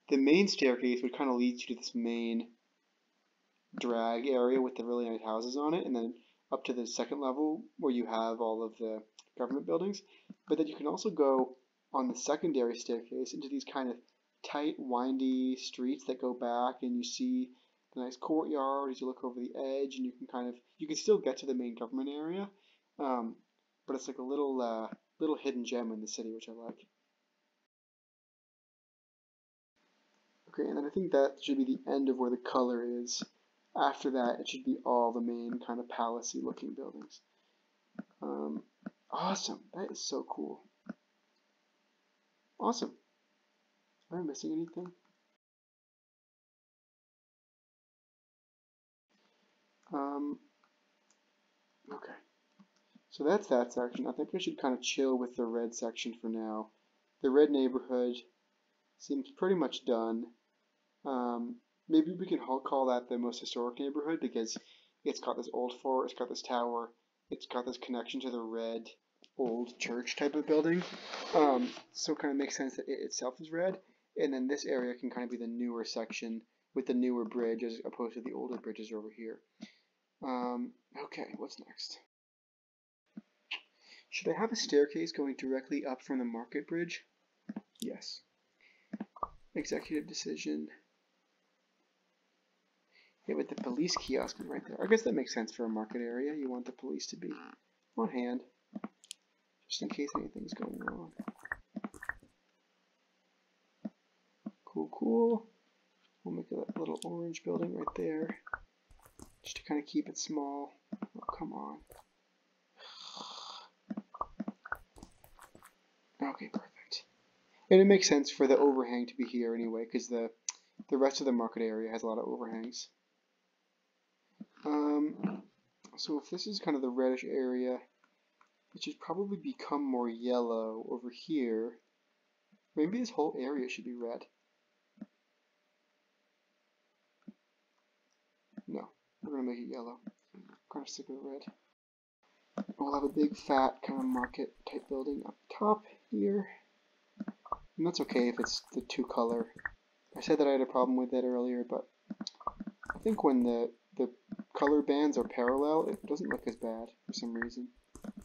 the main staircase, which kind of leads you to this main drag area with the really nice houses on it, and then up to the second level where you have all of the government buildings. But then you can also go on the secondary staircase into these kind of tight, windy streets that go back, and you see the nice courtyard as you look over the edge, and you can still get to the main government area, but it's like a little hidden gem in the city, which I like. Okay, and then I think that should be the end of where the color is. After that, it should be all the main kind of palace-y looking buildings. Awesome. That is so cool. Awesome. Am I missing anything? Okay. So that's that section. I think I should kind of chill with the red section for now. The red neighborhood seems pretty much done. Maybe we can call that the most historic neighborhood because it's got this old fort, it's got this tower, it's got this connection to the red old church type of building. So it kind of makes sense that it itself is red. And then this area can kind of be the newer section with the newer bridge as opposed to the older bridges over here. Okay, what's next? Should I have a staircase going directly up from the market bridge? Yes. Executive decision. Yeah, but the police kiosk is right there. I guess that makes sense for a market area. You want the police to be on hand, just in case anything's going wrong. Cool, cool. We'll make a little orange building right there, just to kind of keep it small. Oh, come on. Okay, perfect. And it makes sense for the overhang to be here anyway, because the rest of the market area has a lot of overhangs. So if this is kind of the reddish area, it should probably become more yellow over here. Maybe this whole area should be red. No, we're going to make it yellow. I'm kind of sick of the red. We'll have a big fat kind of market type building up top here. And that's okay if it's the two color. I said that I had a problem with that earlier, but I think when the color bands are parallel, it doesn't look as bad for some reason.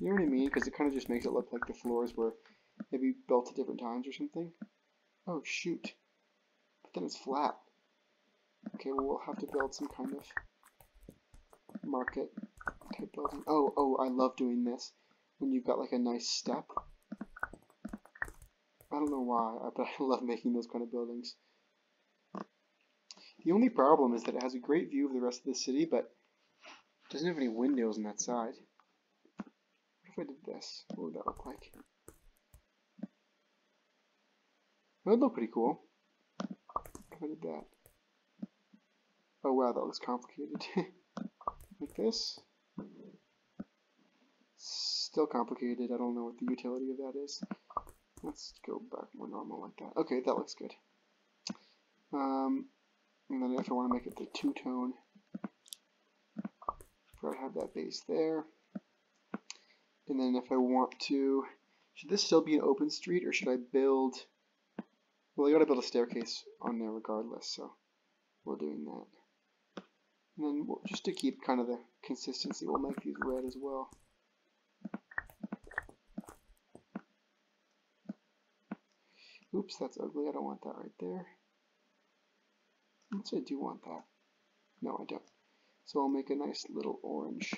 You know what I mean? Because it kind of just makes it look like the floors were maybe built at different times or something. Oh shoot. But then it's flat. Okay, well we'll have to build some kind of market type building. Oh, I love doing this. When you've got like a nice step. I don't know why, but I love making those kind of buildings. The only problem is that it has a great view of the rest of the city, but it doesn't have any windows on that side. What if I did this? What would that look like? That would look pretty cool. What if I did that? Oh wow, that looks complicated. Like this? Still complicated. I don't know what the utility of that is. Let's go back more normal like that. Okay, that looks good. And then if I want to make it the two-tone, probably have that base there. And then if I want to, should this still be an open street or should I build, well I gotta build a staircase on there regardless, so we're doing that. And then just to keep kind of the consistency, we'll make these red as well. Oops, that's ugly, I don't want that right there. Actually, I do want that. No, I don't. So I'll make a nice little orange.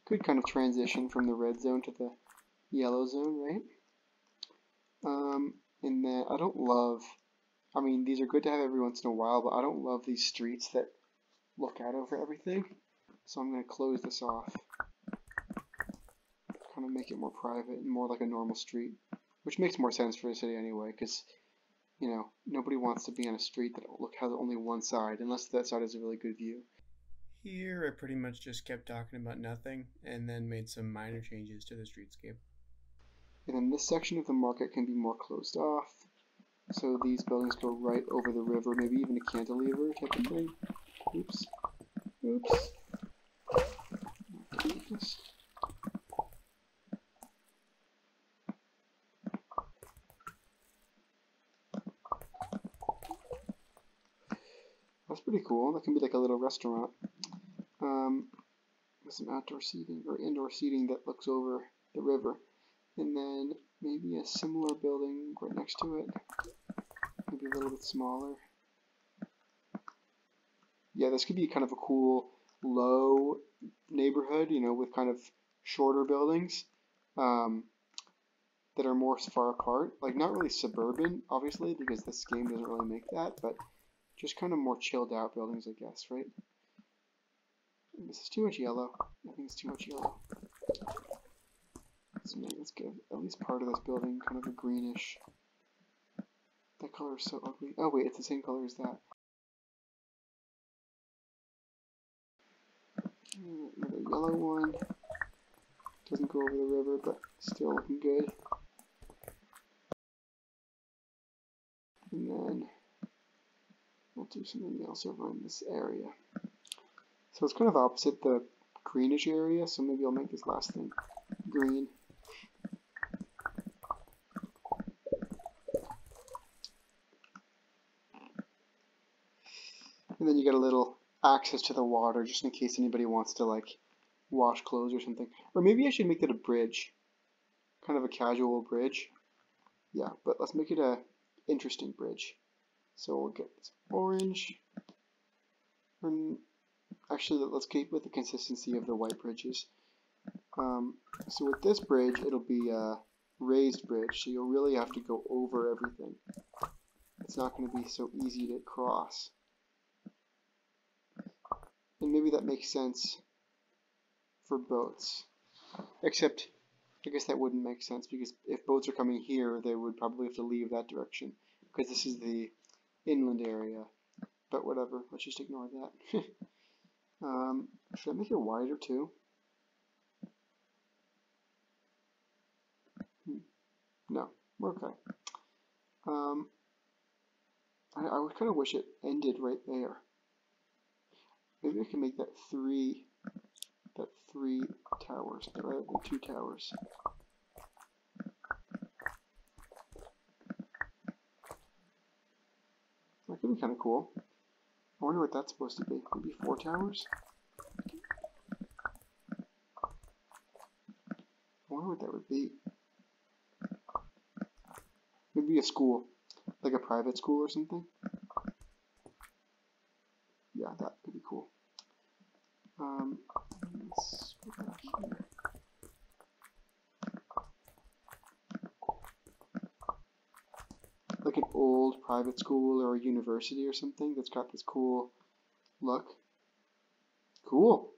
Good kind of transition from the red zone to the yellow zone, right? And then I don't love, I mean, these are good to have every once in a while, but I don't love these streets that look out over everything. So I'm going to close this off. Kind of make it more private and more like a normal street. Which makes more sense for a city anyway, because you know, nobody wants to be on a street that has only one side, unless that side has a really good view. Here I pretty much just kept talking about nothing, and then made some minor changes to the streetscape. And then this section of the market can be more closed off. So these buildings go right over the river, maybe even a cantilever type of thing. Oops. Oops. It can be like a little restaurant. With some outdoor seating or indoor seating that looks over the river. And then maybe a similar building right next to it. Maybe a little bit smaller. Yeah, this could be kind of a cool low neighborhood, you know, with kind of shorter buildings that are more far apart. Like not really suburban, obviously, because this game doesn't really make that, but just kind of more chilled out buildings, I guess, right? This is too much yellow. I think it's too much yellow. Let's give at least part of this building kind of a greenish. That color is so ugly. Oh wait, it's the same color as that. Another yellow one. Doesn't go over the river, but still looking good. And then we'll do something else over in this area. So it's kind of opposite the greenish area, so maybe I'll make this last thing green. And then you get a little access to the water just in case anybody wants to like wash clothes or something. Or maybe I should make that a bridge. Kind of a casual bridge. Yeah, but let's make it a interesting bridge. So we'll get this orange. And actually, let's keep with the consistency of the white bridges. So with this bridge, it'll be a raised bridge, so you'll really have to go over everything. It's not going to be so easy to cross. And maybe that makes sense for boats. Except, I guess that wouldn't make sense, because if boats are coming here, they would probably have to leave that direction, because this is the inland area. But whatever, let's just ignore that. Should I make it wider too? No, we're okay. I would kind of wish it ended right there. Maybe I can make that three towers rather than 2 towers. That could be kind of cool. I wonder what that's supposed to be. Maybe 4 towers? I wonder what that would be. Maybe a school. Like a private school or something? Yeah, that could be cool. Let's go back here. Like an old private school or a university or something that's got this cool look. Cool.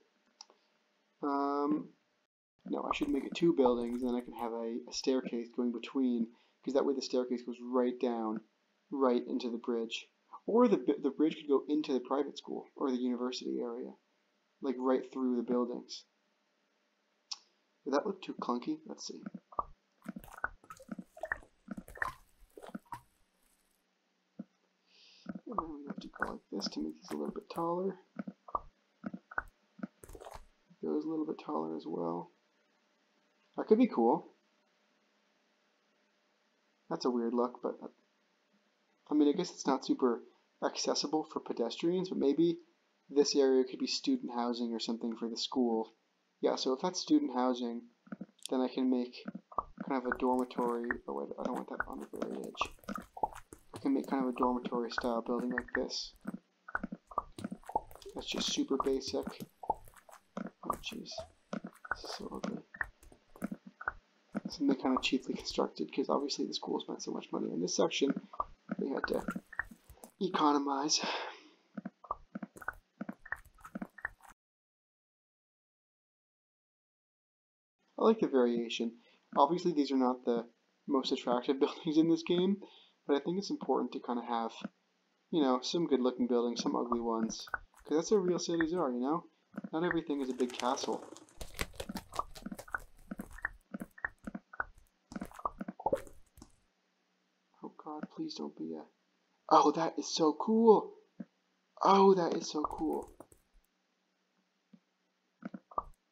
No, I should make it 2 buildings, and then I can have a staircase going between, because that way the staircase goes right down, right into the bridge. Or the bridge could go into the private school or the university area, like right through the buildings. Would that look too clunky? Let's see. And then we have to go like this to make these a little bit taller. Those a little bit taller as well. That could be cool. That's a weird look, but I mean, I guess it's not super accessible for pedestrians, but maybe this area could be student housing or something for the school. Yeah, so if that's student housing, then I can make kind of a dormitory. Oh wait, I don't want that on the very edge. I can make kind of a dormitory style building like this. That's just super basic. Oh jeez, this is so ugly. Something kind of cheaply constructed, because obviously the school spent so much money on this section, they had to economize. I like the variation. Obviously these are not the most attractive buildings in this game, but I think it's important to kind of have, you know, some good looking buildings, some ugly ones, because that's how real cities are, you know? Not everything is a big castle. Oh god, please don't be a... Oh, that is so cool! Oh, that is so cool.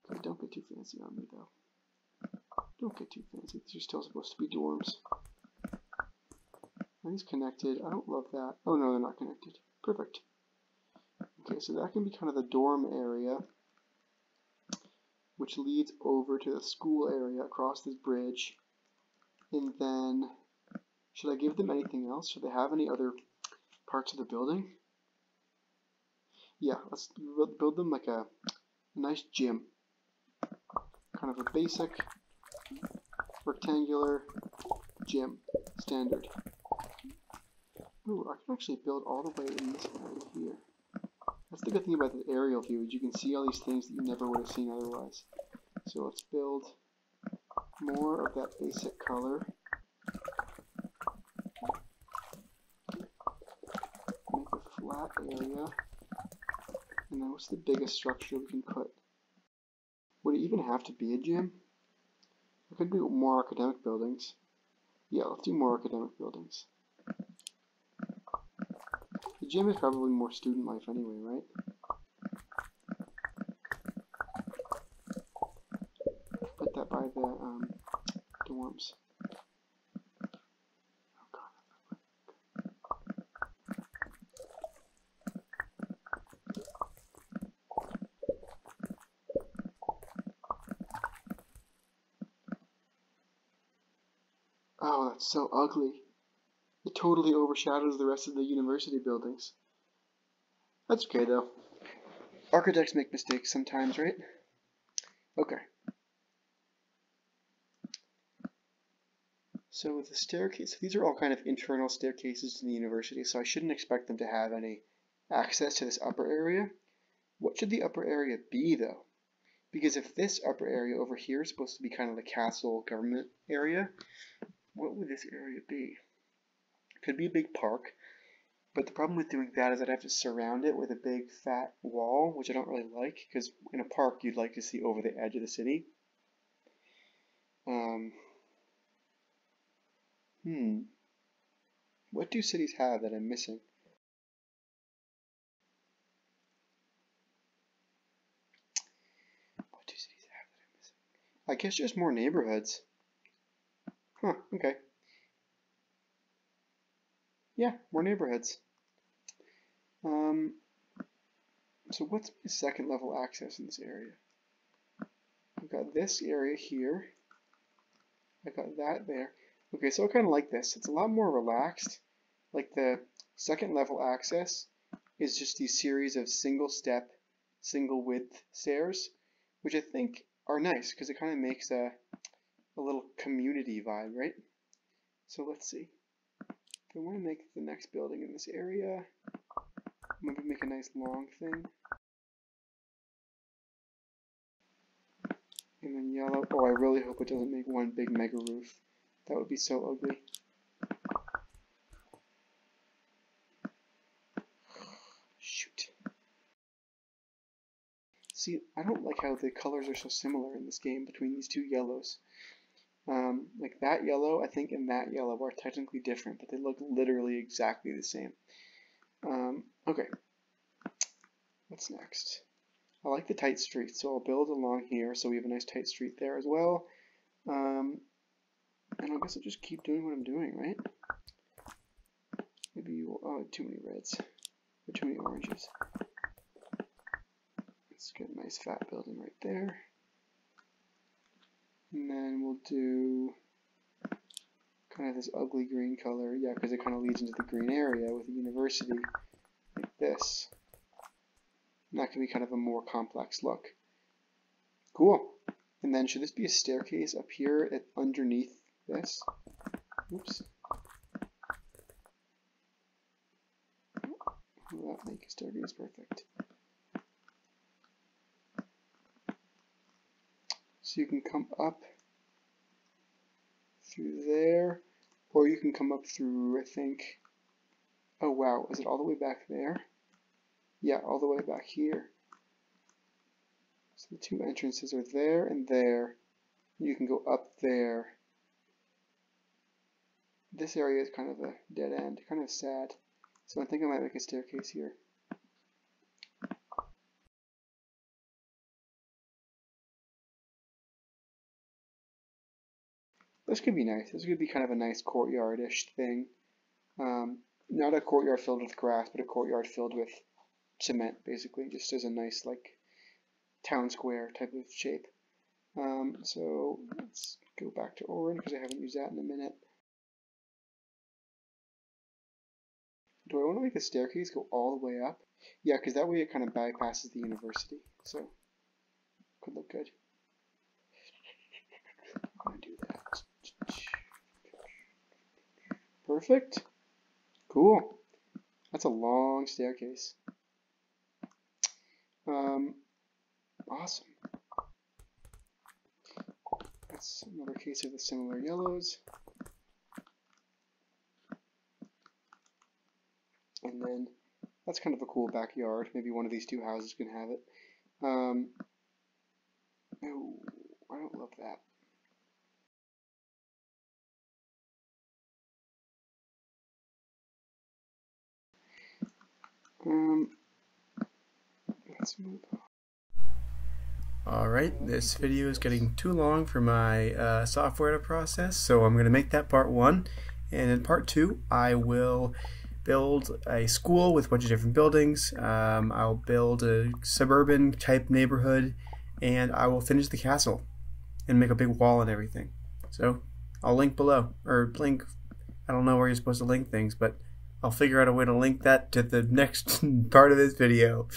Okay, don't get too fancy on me, though. Don't get too fancy. These are still supposed to be dorms. Are these connected? I don't love that. Oh, no, they're not connected. Perfect. Okay, so that can be kind of the dorm area, which leads over to the school area across this bridge. And then, should I give them anything else? Should they have any other parts of the building? Yeah, let's build them like a nice gym. Kind of a basic rectangular gym, standard. Ooh, I can actually build all the way in this area here. That's the good thing about the aerial view, is you can see all these things that you never would have seen otherwise. So let's build more of that basic color. Make a flat area. And then what's the biggest structure we can put? Would it even have to be a gym? It could be more academic buildings. Yeah, let's do more academic buildings. The gym is probably more student life anyway, right? Put that by the dorms. Oh, God. Oh, that's so ugly. It totally overshadows the rest of the university buildings. That's okay, though. Architects make mistakes sometimes, right? Okay. So the staircase, these are all kind of internal staircases to the university, so I shouldn't expect them to have any access to this upper area. What should the upper area be, though? Because if this upper area over here is supposed to be kind of the castle government area, what would this area be? It could be a big park, but the problem with doing that is I'd have to surround it with a big fat wall, which I don't really like, because in a park you'd like to see over the edge of the city. What do cities have that I'm missing? What do cities have that I'm missing? I guess just more neighborhoods. Huh, okay. Yeah, more neighborhoods. So what's my second level access in this area? I've got this area here. I got that there. Okay, so I kind of like this. It's a lot more relaxed. Like the second level access is just these series of single step, single width stairs, which I think are nice because it kind of makes a little community vibe, right? So let's see. If I want to make the next building in this area, maybe make a nice long thing. And then yellow. Oh, I really hope it doesn't make one big mega roof. That would be so ugly. Shoot. See, I don't like how the colors are so similar in this game between these two yellows. Like that yellow, I think, and that yellow are technically different, but they look literally exactly the same. Okay. What's next? I like the tight street, so I'll build along here so we have a nice tight street there as well. And I guess I'll just keep doing what I'm doing, right? Maybe too many reds, or too many oranges. Let's get a nice fat building right there. And then we'll do kind of this ugly green color, yeah, because it kind of leads into the green area with the university, like this. And that can be kind of a more complex look. Cool. And then should this be a staircase up here underneath this? Oops. Will that make a staircase perfect? So you can come up through there, or you can come up through, I think, oh wow, is it all the way back there? Yeah, all the way back here. So the two entrances are there and there. You can go up there. This area is kind of a dead end, kind of sad. So I think I might make a staircase here. This could be nice. This could be kind of a nice courtyard-ish thing. Not a courtyard filled with grass, but a courtyard filled with cement, basically, just as a nice like town square type of shape. So let's go back to orange because I haven't used that in a minute. Do I want to make the staircase go all the way up? Yeah, because that way it kind of bypasses the university. So could look good. I'm going to do that. Perfect. Cool. That's a long staircase. Awesome. That's another case of the similar yellows. And then that's kind of a cool backyard. Maybe one of these two houses can have it. No, I don't love that. Let's move on. Alright, this video is getting too long for my software to process, so I'm going to make that part 1. And in part 2, I will build a school with a bunch of different buildings. I'll build a suburban type neighborhood, and I will finish the castle and make a big wall and everything. So I'll link below, or link, I don't know where you're supposed to link things, but I'll figure out a way to link that to the next part of this video.